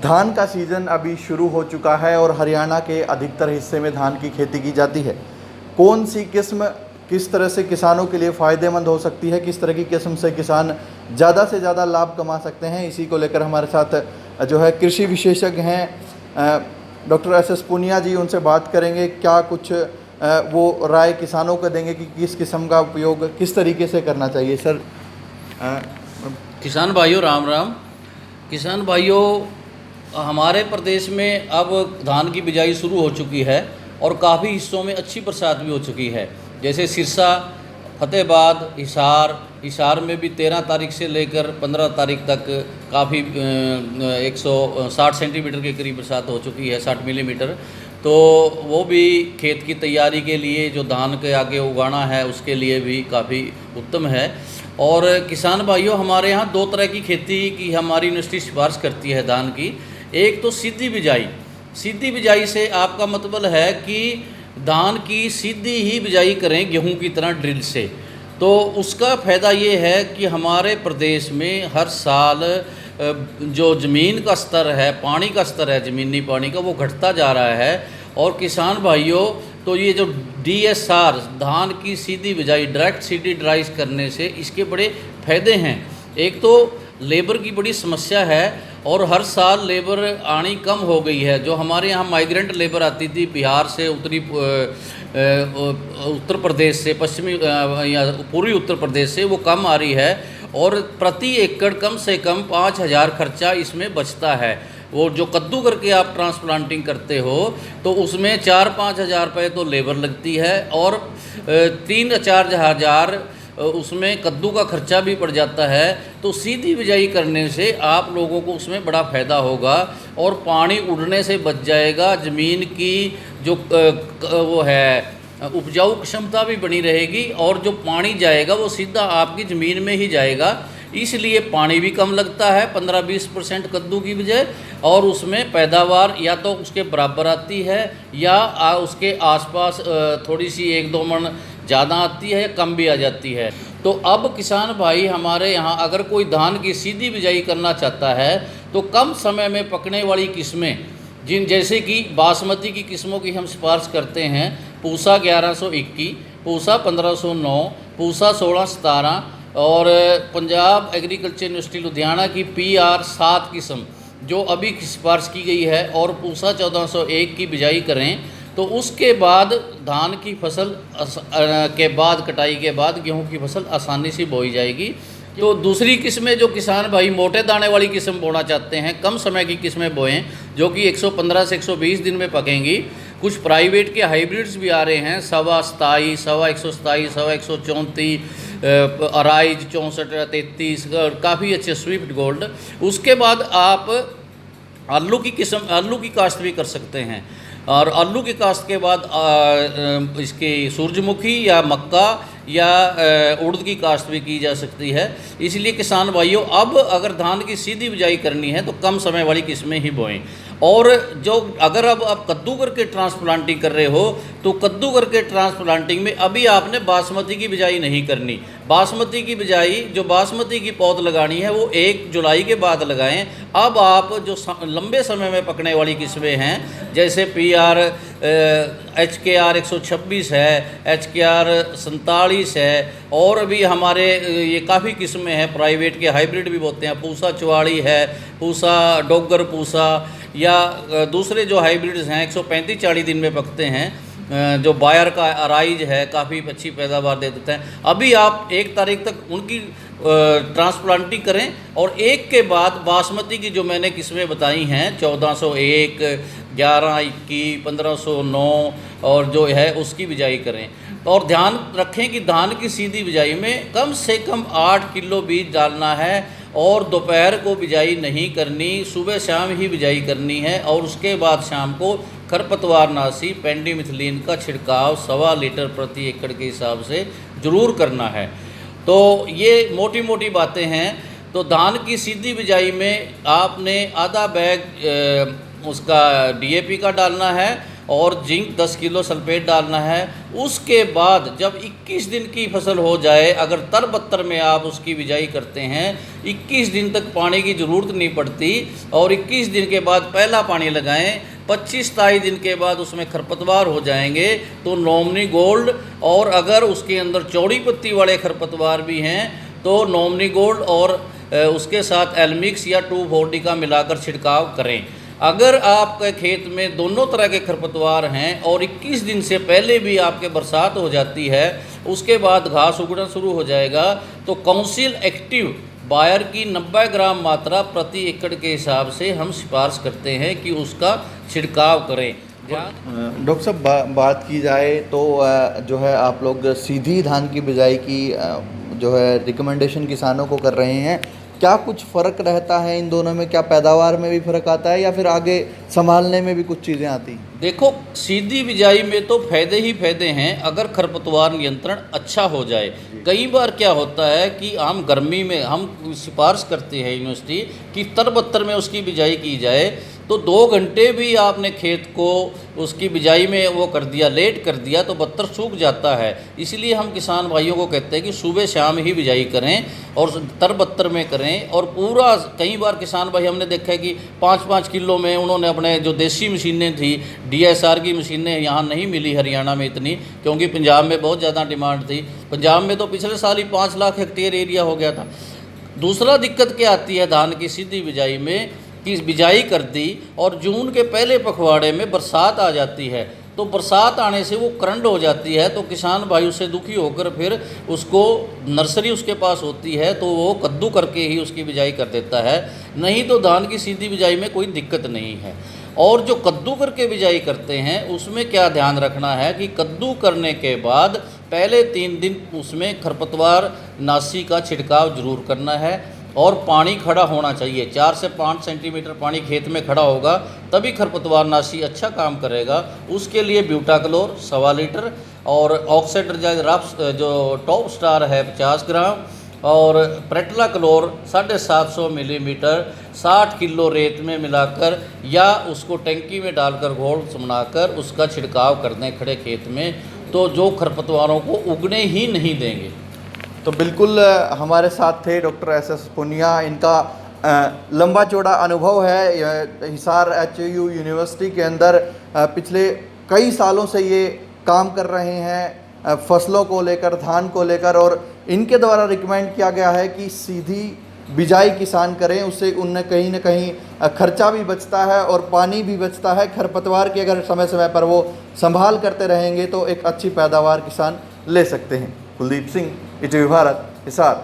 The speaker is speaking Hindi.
धान का सीज़न अभी शुरू हो चुका है और हरियाणा के अधिकतर हिस्से में धान की खेती की जाती है। कौन सी किस्म किस तरह से किसानों के लिए फ़ायदेमंद हो सकती है, किस तरह की किस्म से किसान ज़्यादा से ज़्यादा लाभ कमा सकते हैं, इसी को लेकर हमारे साथ जो है कृषि विशेषज्ञ हैं डॉक्टर एस पूनिया जी, उनसे बात करेंगे। क्या कुछ वो राय किसानों को देंगे कि किस किस्म का उपयोग किस तरीके से करना चाहिए। सर, किसान भाइयों राम राम। किसान भाइयों, हमारे प्रदेश में अब धान की बिजाई शुरू हो चुकी है और काफ़ी हिस्सों में अच्छी बरसात भी हो चुकी है। जैसे सिरसा, फतेहाबाद, हिसार में भी 13 तारीख से लेकर 15 तारीख तक काफ़ी 160 सेंटीमीटर के करीब बरसात हो चुकी है, 60 मिलीमीटर। तो वो भी खेत की तैयारी के लिए, जो धान के आगे उगाना है उसके लिए भी काफ़ी उत्तम है। और किसान भाइयों, हमारे यहाँ 2 तरह की खेती की हमारी यूनिवर्सिटी सिफारिश करती है धान की। एक तो सीधी बिजाई। सीधी बिजाई से आपका मतलब है कि धान की सीधी ही बिजाई करें गेहूं की तरह ड्रिल से। तो उसका फ़ायदा ये है कि हमारे प्रदेश में हर साल जो ज़मीन का स्तर है, पानी का स्तर है ज़मीनी पानी का, वो घटता जा रहा है। और किसान भाइयों, तो ये जो DSR धान की सीधी बिजाई, डायरेक्ट सीडी ड्राइज करने से इसके बड़े फ़ायदे हैं। एक तो लेबर की बड़ी समस्या है और हर साल लेबर आनी कम हो गई है। जो हमारे यहाँ माइग्रेंट लेबर आती थी बिहार से, उत्तर प्रदेश से, पश्चिमी या पूर्वी उत्तर प्रदेश से, वो कम आ रही है और प्रति एकड़ कम से कम 5,000 खर्चा इसमें बचता है। वो जो कद्दू करके आप ट्रांसप्लांटिंग करते हो तो उसमें 4-5 हज़ार रुपये तो लेबर लगती है और 3-4 हज़ार उसमें कद्दू का खर्चा भी पड़ जाता है। तो सीधी बिजाई करने से आप लोगों को उसमें बड़ा फ़ायदा होगा और पानी उड़ने से बच जाएगा। ज़मीन की जो वो है उपजाऊ क्षमता भी बनी रहेगी और जो पानी जाएगा वो सीधा आपकी ज़मीन में ही जाएगा। इसलिए पानी भी कम लगता है 15-20% कद्दू की बजाय, और उसमें पैदावार या तो उसके बराबर आती है या उसके आसपास थोड़ी सी 1-2 मन ज़्यादा आती है या कम भी आ जाती है। तो अब किसान भाई हमारे यहाँ अगर कोई धान की सीधी बिजाई करना चाहता है तो कम समय में पकने वाली किस्में, जैसे कि बासमती की किस्मों की हम सिफारिश करते हैं। पूसा 1121, पूसा 1509, पूसा 1617 और पंजाब एग्रीकल्चर यूनिवर्सिटी लुधियाना की PR 7 किस्म जो अभी सिफारिश की गई है, और पूसा 1401 की बिजाई करें तो उसके बाद धान की फसल के बाद, कटाई के बाद गेहूं की फसल आसानी से बोई जाएगी। तो दूसरी किस्में जो किसान भाई मोटे दाने वाली किस्म बोना चाहते हैं, कम समय की किस्में बोएं जो कि 115 से 120 दिन में पकेंगी। कुछ प्राइवेट के हाइब्रिड्स भी आ रहे हैं, 127, 127, 134, अराइज 64-33, काफ़ी अच्छे स्विफ्ट गोल्ड। उसके बाद आप आलू की किस्म, आलू की काश्त भी कर सकते हैं। और आलू की काश्त के बाद इसकी सूरजमुखी या मक्का या उड़द की काश्त भी की जा सकती है। इसलिए किसान भाइयों, अब अगर धान की सीधी बिजाई करनी है तो कम समय वाली किस्में ही बोएं। और जो अगर अब आप कद्दू करके ट्रांसप्लांटिंग कर रहे हो तो कद्दू करके ट्रांसप्लांटिंग में अभी आपने बासमती की बिजाई नहीं करनी। बासमती की बिजाई, जो बासमती की पौध लगानी है वो 1 जुलाई के बाद लगाएं। अब आप जो लंबे समय में पकने वाली किस्में हैं, जैसे PR HKR 126 है, HKR 47 है, और भी हमारे ये काफ़ी किस्में हैं, प्राइवेट के हाइब्रिड भी बोलते हैं। पूसा 44 है, पूसा डोगर पूसा, या दूसरे जो हाइब्रिड्स हैं 135-40 दिन में पकते हैं। जो बायर का अराइज है काफ़ी अच्छी पैदावार दे देते हैं। अभी आप 1 तारीख तक उनकी ट्रांसप्लांटिंग करें और 1 के बाद बासमती की जो मैंने किस्में बताई हैं 1401, 1121, 1509 और जो है उसकी बिजाई करें। और ध्यान रखें कि धान की सीधी बिजाई में कम से कम 8 किलो बीज डालना है और दोपहर को बिजाई नहीं करनी, सुबह शाम ही बिजाई करनी है। और उसके बाद शाम को खरपतवारनाशी पेंडिमिथिलिन का छिड़काव 1.25 लीटर प्रति एकड़ के हिसाब से ज़रूर करना है। तो ये मोटी मोटी बातें हैं। तो धान की सीधी बिजाई में आपने आधा बैग उसका DAP का डालना है और जिंक 10 किलो सल्फेट डालना है। उसके बाद जब 21 दिन की फसल हो जाए, अगर तर-बत्तर में आप उसकी बिजाई करते हैं, 21 दिन तक पानी की ज़रूरत नहीं पड़ती और 21 दिन के बाद पहला पानी लगाएं। 25-27 दिन के बाद उसमें खरपतवार हो जाएंगे तो नॉमनी गोल्ड, और अगर उसके अंदर चौड़ी पत्ती वाले खरपतवार भी हैं तो नॉमनी गोल्ड और उसके साथ एलमिक्स या 2,4-D का मिलाकर छिड़काव करें। अगर आपके खेत में दोनों तरह के खरपतवार हैं और 21 दिन से पहले भी आपके बरसात हो जाती है, उसके बाद घास उगना शुरू हो जाएगा, तो काउंसिल एक्टिव बायर की 90 ग्राम मात्रा प्रति एकड़ के हिसाब से हम सिफारिश करते हैं कि उसका छिड़काव करें। डॉक्टर साहब, बात की जाए तो जो है आप लोग सीधी धान की बिजाई की जो है रिकमेंडेशन किसानों को कर रहे हैं। क्या कुछ फ़र्क रहता है इन दोनों में? क्या पैदावार में भी फ़र्क आता है या फिर आगे संभालने में भी कुछ चीज़ें आती हैं? देखो, सीधी बिजाई में तो फ़ायदे ही फ़ायदे हैं अगर खरपतवार नियंत्रण अच्छा हो जाए। कई बार क्या होता है कि हम गर्मी में हम सिफारिश करते हैं यूनिवर्सिटी कि तर-बत्तर में उसकी बिजाई की जाए, तो 2 घंटे भी आपने खेत को उसकी बिजाई में वो कर दिया, लेट कर दिया, तो बत्तर सूख जाता है। इसलिए हम किसान भाइयों को कहते हैं कि सुबह शाम ही बिजाई करें और तर-बत्तर में करें। और पूरा कई बार किसान भाई हमने देखा है कि 5-5 किलो में उन्होंने अपने जो देसी मशीनें थी, DSR की मशीनें यहाँ नहीं मिली हरियाणा में इतनी, क्योंकि पंजाब में बहुत ज़्यादा डिमांड थी। पंजाब में तो पिछले साल ही 5 लाख हेक्टेयर एरिया हो गया था। दूसरा दिक्कत क्या आती है धान की सीधी बिजाई में कि बिजाई कर दी और जून के पहले पखवाड़े में बरसात आ जाती है, तो बरसात आने से वो करंट हो जाती है, तो किसान भाई उससे दुखी होकर फिर उसको नर्सरी उसके पास होती है तो वो कद्दू करके ही उसकी बिजाई कर देता है। नहीं तो धान की सीधी बिजाई में कोई दिक्कत नहीं है। और जो कद्दू करके बिजाई करते हैं उसमें क्या ध्यान रखना है कि कद्दू करने के बाद पहले 3 दिन उसमें खरपतवार नाशी का छिड़काव जरूर करना है और पानी खड़ा होना चाहिए। 4 से 5 सेंटीमीटर पानी खेत में खड़ा होगा तभी खरपतवार नाशी अच्छा काम करेगा। उसके लिए ब्यूटाक्लोर 1.25 लीटर और ऑक्सीडाइज़र जो टॉप स्टार है 50 ग्राम और प्रेटला क्लोर 750 मिलीमीटर 60 किलो रेत में मिलाकर या उसको टंकी में डालकर घोल बनाकर उसका छिड़काव कर दें खड़े खेत में, तो जो खरपतवारों को उगने ही नहीं देंगे। तो बिल्कुल हमारे साथ थे डॉक्टर SS पुनिया। इनका लंबा चौड़ा अनुभव है। हिसार HU यूनिवर्सिटी के अंदर पिछले कई सालों से ये काम कर रहे हैं फसलों को लेकर, धान को लेकर, और इनके द्वारा रिकमेंड किया गया है कि सीधी बिजाई किसान करें। उससे उनने कहीं ना कहीं खर्चा भी बचता है और पानी भी बचता है। खरपतवार की अगर समय समय पर वो संभाल करते रहेंगे तो एक अच्छी पैदावार किसान ले सकते हैं। कुलदीप सिंह, ETV भारत, हिसार।